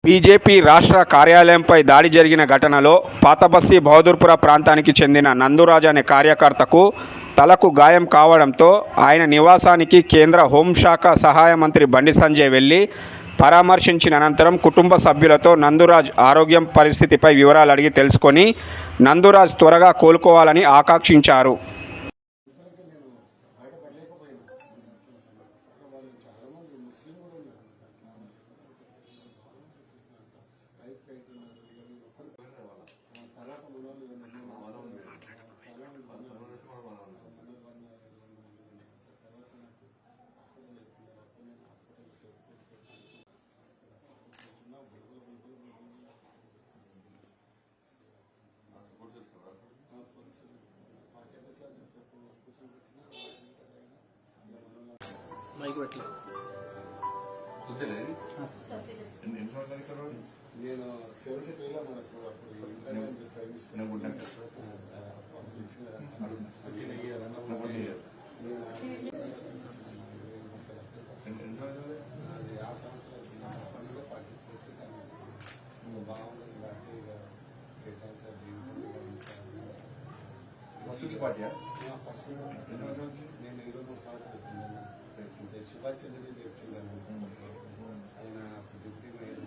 BJP రాష్ట్ర కార్యాలయంపై దాడి జరిగిన ఘటనలో పాతబస్తీ బహదూర్పుర ప్రాంతానికి చెందిన నందురాజ్ అనే కార్యకర్తకు తలకు గాయం కావడంతో ఆయన నివాసానికి కేంద్ర హోంశాఖ సహాయ మంత్రి బండి సంజయ్ వెళ్లి పరామర్శించిన అనంతరం కుటుంబ సభ్యులతో నందురాజ్ ఆరోగ్యం పరిస్థితిపై వివరాలు అడిగి తెలుసుకొని నందురాజ్ త్వరగా కోలుకోవాలని ఆకాంక్షించారు. మైక్ పెట్టలే ఎన్ని సంవత్సరాలు నేను 72లో మనకు అప్పుడు ఫస్ట్ పార్టీయా నేను 23 సంవత్సరాలు సుభాష్ చంద్ర చెప్తున్నాను ఆయన డిప్యూటీ మేయర్